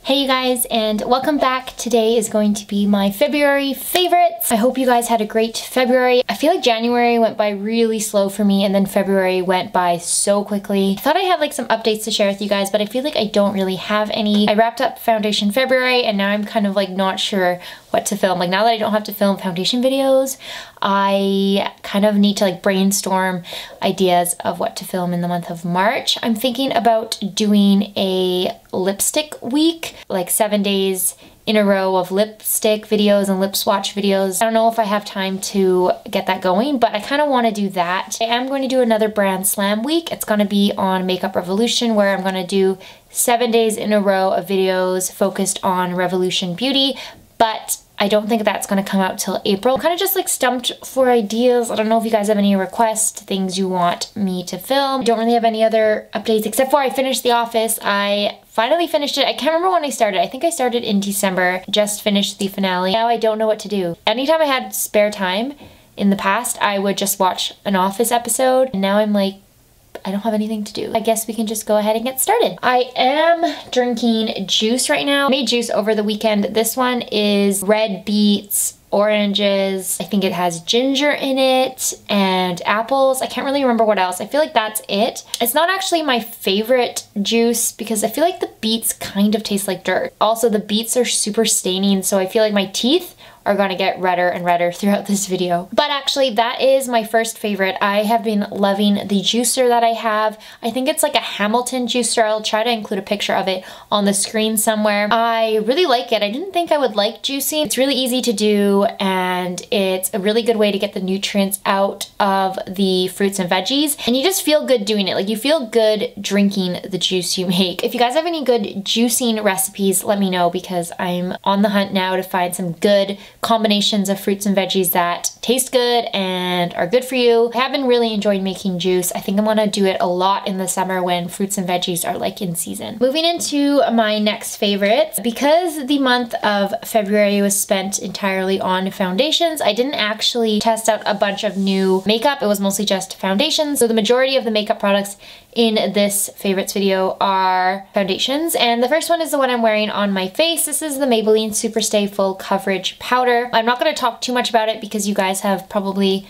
Hey you guys, and welcome back. Today is going to be my February favorites. I hope you guys had a great February. I feel like January went by really slow for me, and then February went by so quickly. I thought I had like some updates to share with you guys, but I feel like I don't really have any. I wrapped up foundation February, and now I'm kind of like not sure what to film. Like now that I don't have to film foundation videos, I kind of need to like brainstorm ideas of what to film in the month of March. I'm thinking about doing a lipstick week, like 7 days in a row of lipstick videos and lip swatch videos. I don't know if I have time to get that going, but I kind of want to do that. I am going to do another brand slam week. It's going to be on Makeup Revolution, where I'm going to do 7 days in a row of videos focused on Revolution Beauty, but I don't think that's going to come out till April. I'm kind of just like stumped for ideas. I don't know if you guys have any requests, things you want me to film. I don't really have any other updates except for I finished The Office. I finally finished it. I can't remember when I started. I think I started in December, just finished the finale. Now I don't know what to do. Anytime I had spare time in the past, I would just watch an Office episode. And now I'm like, I don't have anything to do. I guess we can just go ahead and get started. I am drinking juice right now. I made juice over the weekend. This one is red beets, oranges. I think it has ginger in it and apples. I can't really remember what else. I feel like that's it. It's not actually my favorite juice because I feel like the beets kind of taste like dirt. Also, the beets are super staining, so I feel like my teeth are gonna get redder and redder throughout this video. But actually, that is my first favorite. I have been loving the juicer that I have. I think it's like a Hamilton juicer. I'll try to include a picture of it on the screen somewhere. I really like it. I didn't think I would like juicing. It's really easy to do, and it's a really good way to get the nutrients out of the fruits and veggies. And you just feel good doing it. Like you feel good drinking the juice you make. If you guys have any good juicing recipes, let me know, because I'm on the hunt now to find some good combinations of fruits and veggies that taste good and are good for you. I have been really enjoying making juice. I think I'm gonna do it a lot in the summer when fruits and veggies are like in season. Moving into my next favorites, because the month of February was spent entirely on foundations, I didn't actually test out a bunch of new makeup. It was mostly just foundations. So the majority of the makeup products in this favorites video are foundations, and the first one is the one I'm wearing on my face. This is the Maybelline Superstay Full Coverage Powder. I'm not going to talk too much about it because you guys have probably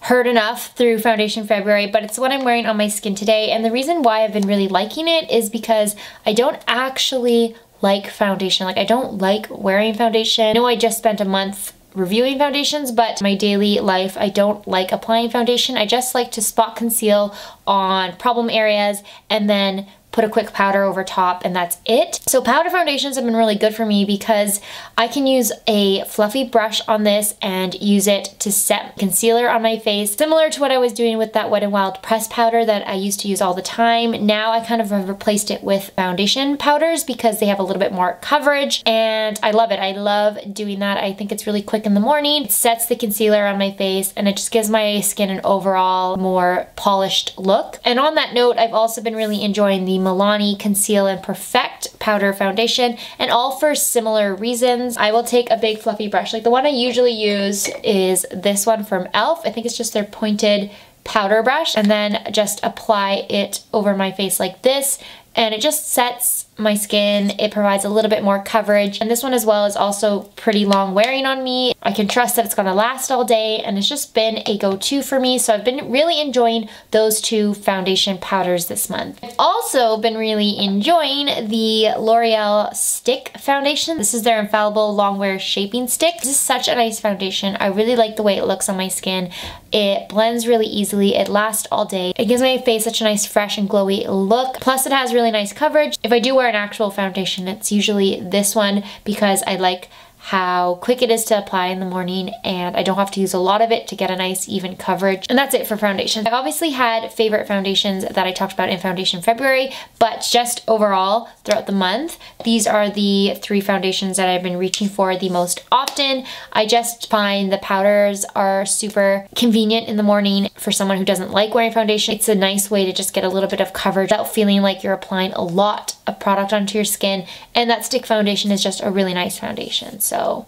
heard enough through foundation February, but it's what I'm wearing on my skin today. And the reason why I've been really liking it is because I don't actually like foundation. Like I don't like wearing foundation. I know I just spent a month reviewing foundations, but my daily life, I don't like applying foundation. I just like to spot conceal on problem areas and then put a quick powder over top, and that's it. So powder foundations have been really good for me because I can use a fluffy brush on this and use it to set concealer on my face, similar to what I was doing with that Wet n Wild press powder that I used to use all the time. Now I kind of have replaced it with foundation powders because they have a little bit more coverage, and I love it. I love doing that. I think it's really quick in the morning. It sets the concealer on my face, and it just gives my skin an overall more polished look. And on that note, I've also been really enjoying the Milani Conceal and Perfect Powder Foundation, and all for similar reasons. I will take a big fluffy brush. Like the one I usually use is this one from e.l.f. I think it's just their pointed powder brush, and then just apply it over my face like this, and it just sets my skin. It provides a little bit more coverage, and this one as well is also pretty long wearing on me. I can trust that it's gonna last all day, and it's just been a go-to for me. So I've been really enjoying those two foundation powders this month. I've also been really enjoying the L'Oreal Stick Foundation. This is their Infallible Longwear Shaping Stick. This is such a nice foundation. I really like the way it looks on my skin. It blends really easily. It lasts all day. It gives my face such a nice fresh and glowy look. Plus it has really nice coverage. If I do wear an actual foundation, it's usually this one because I like how quick it is to apply in the morning, and I don't have to use a lot of it to get a nice even coverage. And that's it for foundation. I've obviously had favorite foundations that I talked about in foundation February, but just overall throughout the month, these are the three foundations that I've been reaching for the most often. I just find the powders are super convenient in the morning for someone who doesn't like wearing foundation. It's a nice way to just get a little bit of coverage without feeling like you're applying a lot of product onto your skin, and that stick foundation is just a really nice foundation. So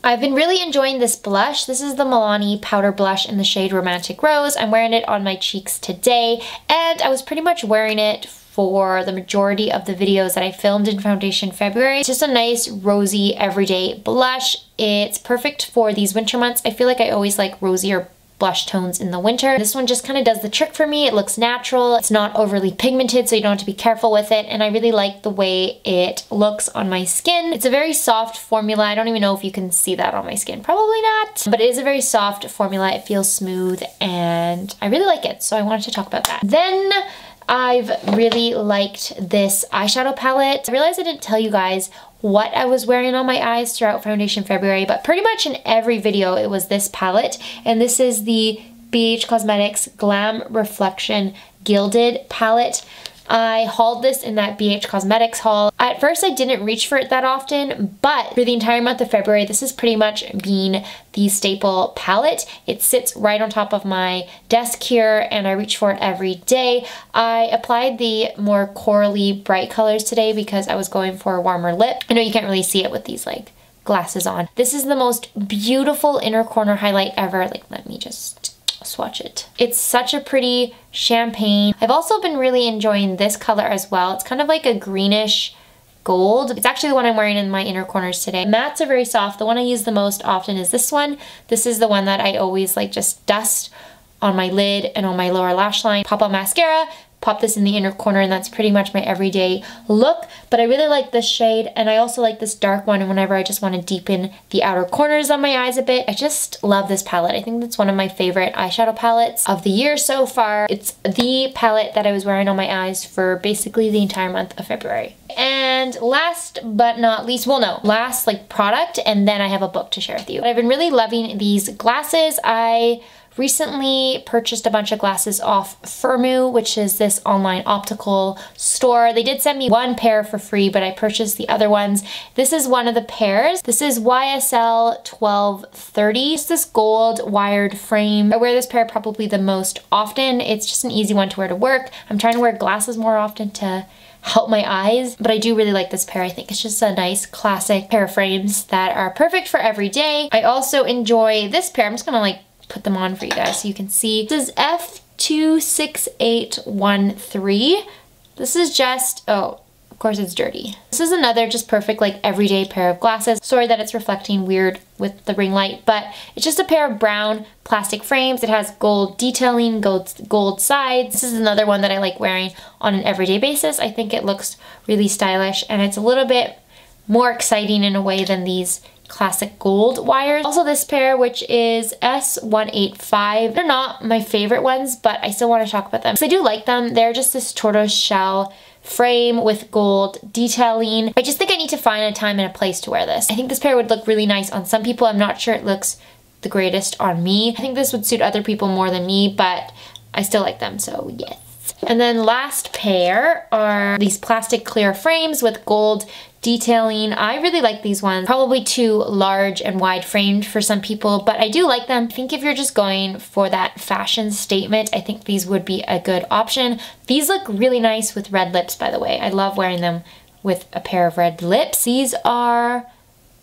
I've been really enjoying this blush. This is the Milani powder blush in the shade Romantic Rose. I'm wearing it on my cheeks today, and I was pretty much wearing it for the majority of the videos that I filmed in Foundation February. It's just a nice rosy everyday blush. It's perfect for these winter months. I feel like I always like rosier blush tones in the winter. This one just kind of does the trick for me. It looks natural. It's not overly pigmented, so you don't have to be careful with it. And I really like the way it looks on my skin. It's a very soft formula. I don't even know if you can see that on my skin. Probably not. But it is a very soft formula. It feels smooth and I really like it. So I wanted to talk about that. Then I've really liked this eyeshadow palette. I realized I didn't tell you guys what I was wearing on my eyes throughout Foundation February, but pretty much in every video it was this palette, and this is the BH Cosmetics Glam Reflection Gilded palette. I hauled this in that BH Cosmetics haul. At first I didn't reach for it that often, but for the entire month of February, this has pretty much been the staple palette. It sits right on top of my desk here and I reach for it every day. I applied the more corally bright colors today because I was going for a warmer lip. I know you can't really see it with these like glasses on. This is the most beautiful inner corner highlight ever. Like, let me just swatch it. It's such a pretty champagne. I've also been really enjoying this color as well. It's kind of like a greenish gold. It's actually the one I'm wearing in my inner corners today. Mattes are very soft. The one I use the most often is this one. This is the one that I always like just dust on my lid and on my lower lash line. Pop on mascara, pop this in the inner corner, and that's pretty much my everyday look. But I really like this shade, and I also like this dark one whenever I just want to deepen the outer corners on my eyes a bit. I just love this palette. I think that's one of my favorite eyeshadow palettes of the year so far. It's the palette that I was wearing on my eyes for basically the entire month of February. And last but not least, well no, last like product, and then I have a book to share with you. I've been really loving these glasses. I recently purchased a bunch of glasses off Firmu, which is this online optical store. They did send me one pair for free, but I purchased the other ones. This is one of the pairs. This is YSL 1230. It's this gold wired frame. I wear this pair probably the most often. It's just an easy one to wear to work. I'm trying to wear glasses more often to help my eyes, but I do really like this pair. I think it's just a nice classic pair of frames that are perfect for every day. I also enjoy this pair. I'm just gonna like put them on for you guys so you can see. This is F26813. This is just, oh, of course it's dirty. This is another just perfect like everyday pair of glasses. Sorry that it's reflecting weird with the ring light, but it's just a pair of brown plastic frames. It has gold detailing, gold sides. This is another one that I like wearing on an everyday basis. I think it looks really stylish and it's a little bit more exciting in a way than these classic gold wires. Also this pair, which is S185. They're not my favorite ones, but I still want to talk about them because I do like them. They're just this tortoise shell frame with gold detailing. I just think I need to find a time and a place to wear this. I think this pair would look really nice on some people. I'm not sure it looks the greatest on me. I think this would suit other people more than me, but I still like them, so yes. And then last pair are these plastic clear frames with gold detailing. I really like these ones. Probably too large and wide framed for some people, but I do like them. I think if you're just going for that fashion statement, I think these would be a good option. These look really nice with red lips, by the way. I love wearing them with a pair of red lips. These are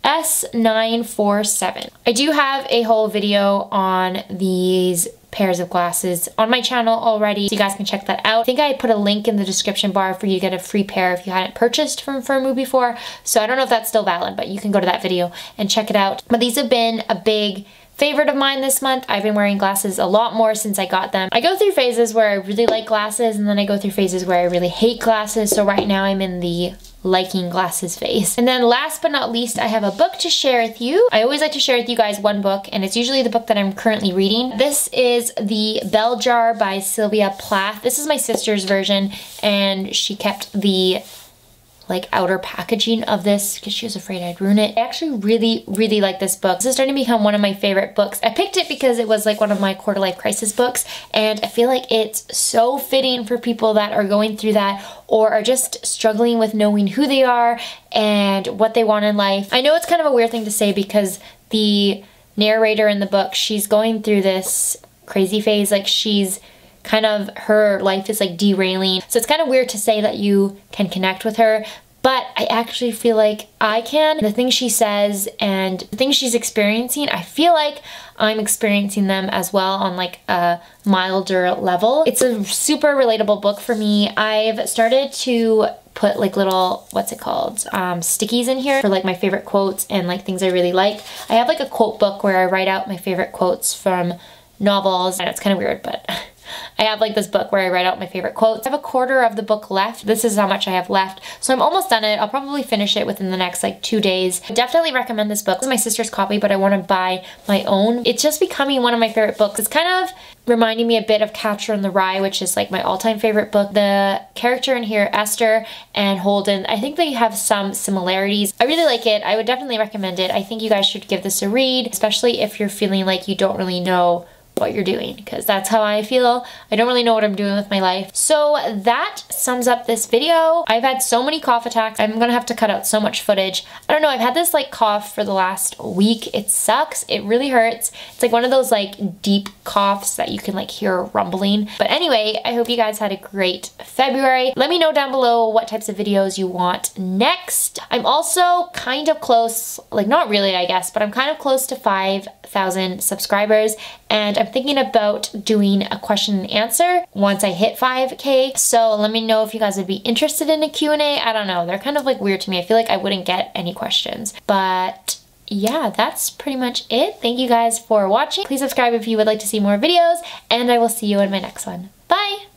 S947. I do have a whole video on these pairs of glasses on my channel already, so you guys can check that out. I think I put a link in the description bar for you to get a free pair if you hadn't purchased from Firmu before, so I don't know if that's still valid, but you can go to that video and check it out. But these have been a big favorite of mine this month. I've been wearing glasses a lot more since I got them. I go through phases where I really like glasses, and then I go through phases where I really hate glasses, so right now I'm in the liking glasses phase. And then last but not least, I have a book to share with you. I always like to share with you guys one book, and it's usually the book that I'm currently reading. This is The Bell Jar by Sylvia Plath. This is my sister's version, and she kept the like outer packaging of this because she was afraid I'd ruin it. I actually really like this book. This is starting to become one of my favorite books. I picked it because it was like one of my quarter life crisis books, and I feel like it's so fitting for people that are going through that or are just struggling with knowing who they are and what they want in life. I know it's kind of a weird thing to say because the narrator in the book, she's going through this crazy phase. Like she's kind of, her life is like derailing. So it's kind of weird to say that you can connect with her, but I actually feel like I can. The things she says and the things she's experiencing, I feel like I'm experiencing them as well on like a milder level. It's a super relatable book for me. I've started to put like little, what's it called, stickies in here for like my favorite quotes and like things I really like. I have like a quote book where I write out my favorite quotes from novels. I know it's kind of weird, but I have like this book where I write out my favorite quotes. I have a quarter of the book left. This is how much I have left. So I'm almost done it. I'll probably finish it within the next like 2 days. I definitely recommend this book. This is my sister's copy, but I want to buy my own. It's just becoming one of my favorite books. It's kind of reminding me a bit of Catcher in the Rye, which is like my all-time favorite book. The character in here, Esther and Holden, I think they have some similarities. I really like it. I would definitely recommend it. I think you guys should give this a read, especially if you're feeling like you don't really know what you're doing, because that's how I feel. I don't really know what I'm doing with my life. So that sums up this video. I've had so many cough attacks. I'm gonna have to cut out so much footage. I don't know, I've had this like cough for the last week. It sucks. It really hurts. It's like one of those like deep coughs that you can like hear rumbling. But anyway, I hope you guys had a great February. Let me know down below what types of videos you want next. I'm also kind of close, like not really I guess, but I'm kind of close to 5,000 subscribers, and I'm thinking about doing a question and answer once I hit 5K. So let me know if you guys would be interested in a Q&A. I don't know, they're kind of like weird to me. I feel like I wouldn't get any questions, but yeah, that's pretty much it. Thank you guys for watching. Please subscribe if you would like to see more videos, and I will see you in my next one. Bye!